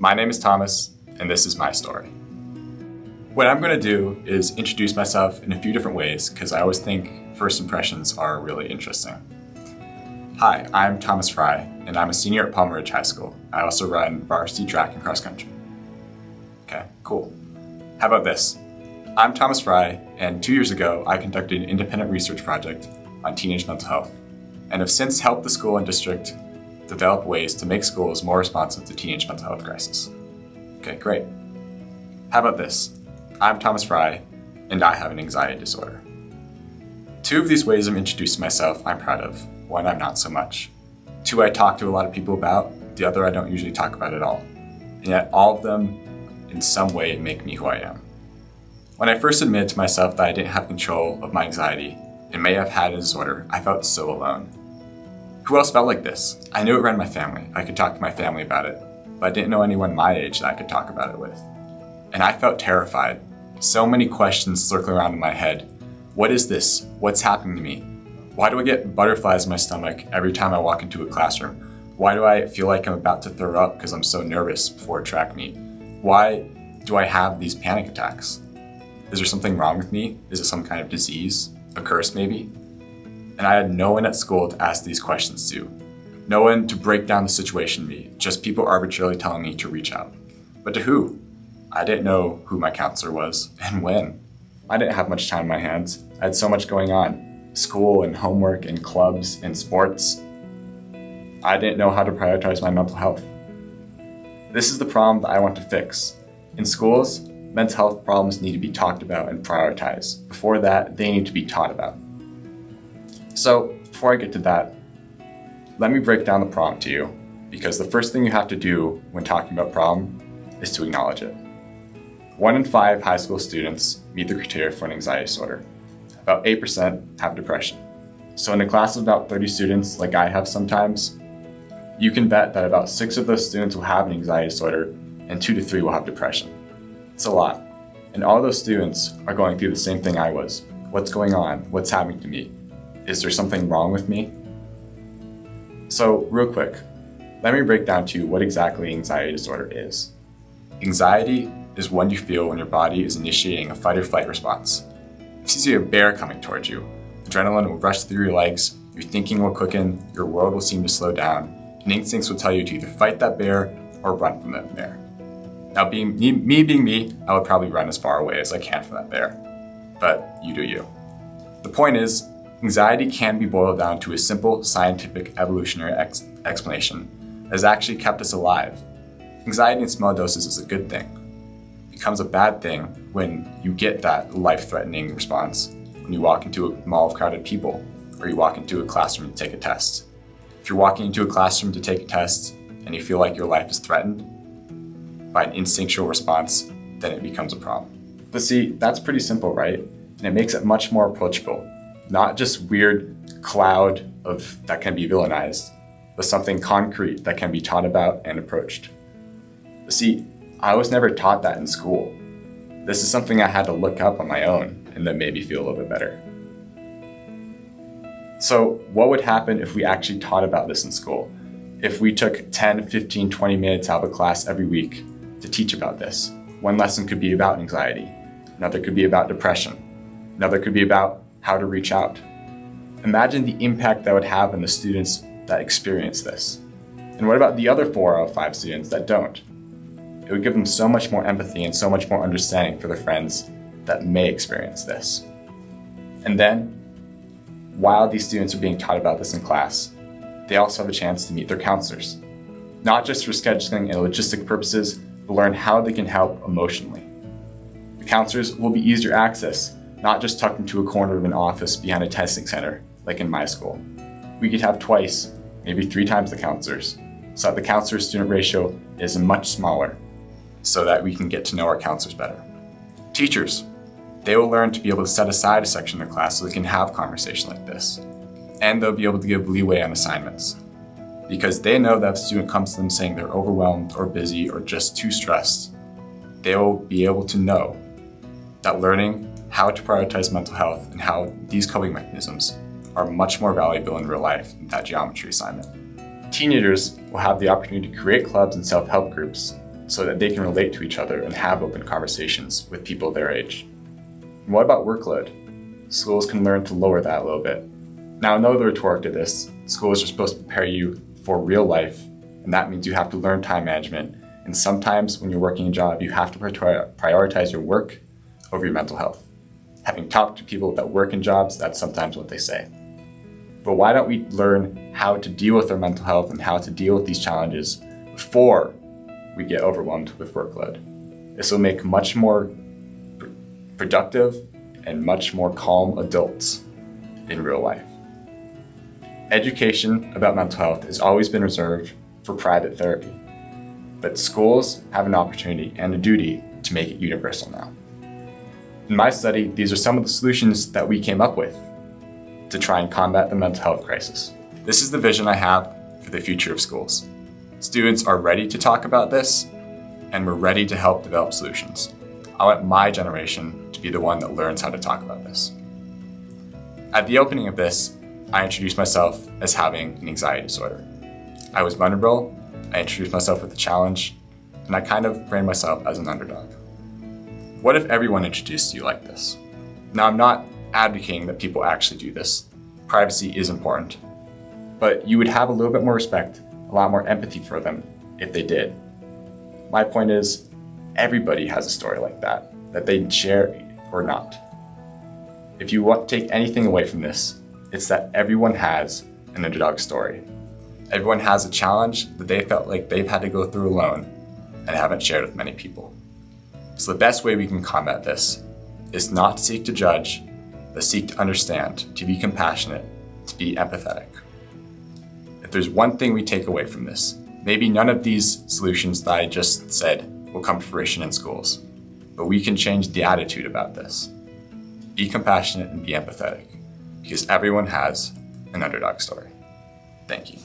My name is Thomas, and this is my story. What I'm going to do is introduce myself in a few different ways because I always think first impressions are really interesting. Hi, I'm Thomas Fry, and I'm a senior at Palm Ridge High School. I also run varsity track and cross country. Okay, cool. How about this? I'm Thomas Fry, and 2 years ago, I conducted an independent research project on teenage mental health, and have since helped the school and district develop ways to make schools more responsive to teenage mental health crisis. Okay, great. How about this? I'm Thomas Fry, and I have an anxiety disorder. 2 of these ways of introducing myself I'm proud of. 1 I'm not so much. 2 I talk to a lot of people about, the other I don't usually talk about at all. And yet all of them in some way make me who I am. When I first admitted to myself that I didn't have control of my anxiety and may have had a disorder, I felt so alone. Who else felt like this? I knew it ran in my family. I could talk to my family about it, but I didn't know anyone my age that I could talk about it with. And I felt terrified. So many questions circling around in my head. What is this? What's happening to me? Why do I get butterflies in my stomach every time I walk into a classroom? Why do I feel like I'm about to throw up because I'm so nervous before a track meet? Why do I have these panic attacks? Is there something wrong with me? Is it some kind of disease? A curse maybe? And I had no one at school to ask these questions to. No one to break down the situation to me, just people arbitrarily telling me to reach out. But to who? I didn't know who my counselor was and when. I didn't have much time in my hands. I had so much going on. School and homework and clubs and sports. I didn't know how to prioritize my mental health. This is the problem that I want to fix. In schools, mental health problems need to be talked about and prioritized. Before that, they need to be taught about. So, before I get to that, let me break down the problem to you, because the first thing you have to do when talking about problem is to acknowledge it. 1 in 5 high school students meet the criteria for an anxiety disorder. About 8% have depression. So in a class of about 30 students, like I have sometimes, you can bet that about 6 of those students will have an anxiety disorder and 2 to 3 will have depression. It's a lot. And all those students are going through the same thing I was. What's going on? What's happening to me? Is there something wrong with me? So real quick, let me break down to you what exactly anxiety disorder is. Anxiety is when you feel when your body is initiating a fight or flight response. If you see a bear coming towards you, adrenaline will rush through your legs, your thinking will quicken, your world will seem to slow down, and instincts will tell you to either fight that bear or run from that bear. Now being me, I would probably run as far away as I can from that bear. But you do you. The point is, anxiety can be boiled down to a simple scientific evolutionary explanation that has actually kept us alive. Anxiety in small doses is a good thing. It becomes a bad thing when you get that life-threatening response when you walk into a mall of crowded people or you walk into a classroom to take a test. If you're walking into a classroom to take a test and you feel like your life is threatened by an instinctual response, then it becomes a problem. But see, that's pretty simple, right? And it makes it much more approachable. Not just weird cloud that can be villainized, but something concrete that can be taught about and approached. But see, I was never taught that in school. This is something I had to look up on my own, and that made me feel a little bit better. So what would happen if we actually taught about this in school? If we took 10, 15, 20 minutes out of a class every week to teach about this? One lesson could be about anxiety. Another could be about depression. Another could be about how to reach out. Imagine the impact that would have on the students that experience this. And what about the other 4 out of 5 students that don't? It would give them so much more empathy and so much more understanding for their friends that may experience this. And then, while these students are being taught about this in class, they also have a chance to meet their counselors. Not just for scheduling and logistic purposes, but learn how they can help emotionally. The counselors will be easier access, not just tucked into a corner of an office behind a testing center, like in my school. We could have twice, maybe 3 times the counselors, so that the counselor-student ratio is much smaller, so that we can get to know our counselors better. Teachers, they will learn to be able to set aside a section of the class so they can have conversation like this. And they'll be able to give leeway on assignments. Because they know that if a student comes to them saying they're overwhelmed or busy or just too stressed, they will be able to know that learning how to prioritize mental health and how these coping mechanisms are much more valuable in real life than that geometry assignment. Teenagers will have the opportunity to create clubs and self-help groups so that they can relate to each other and have open conversations with people their age. And what about workload? Schools can learn to lower that a little bit. Now, I know the rhetoric to this. Schools are supposed to prepare you for real life, and that means you have to learn time management. And sometimes when you're working a job, you have to prioritize your work over your mental health. Having talked to people that work in jobs, that's sometimes what they say. But why don't we learn how to deal with our mental health and how to deal with these challenges before we get overwhelmed with workload? This will make much more productive and much more calm adults in real life. Education about mental health has always been reserved for private therapy, but schools have an opportunity and a duty to make it universal now. In my study, these are some of the solutions that we came up with to try and combat the mental health crisis. This is the vision I have for the future of schools. Students are ready to talk about this, and we're ready to help develop solutions. I want my generation to be the one that learns how to talk about this. At the opening of this, I introduced myself as having an anxiety disorder. I was vulnerable, I introduced myself with a challenge, and I kind of framed myself as an underdog. What if everyone introduced you like this? Now, I'm not advocating that people actually do this. Privacy is important, but you would have a little bit more respect, a lot more empathy for them if they did. My point is, everybody has a story like that they share or not. If you want to take anything away from this, it's that everyone has an underdog story. Everyone has a challenge that they felt like they've had to go through alone and haven't shared with many people. So the best way we can combat this is not to seek to judge, but seek to understand, to be compassionate, to be empathetic. If there's one thing we take away from this, maybe none of these solutions that I just said will come to fruition in schools, but we can change the attitude about this. Be compassionate and be empathetic, because everyone has an underdog story. Thank you.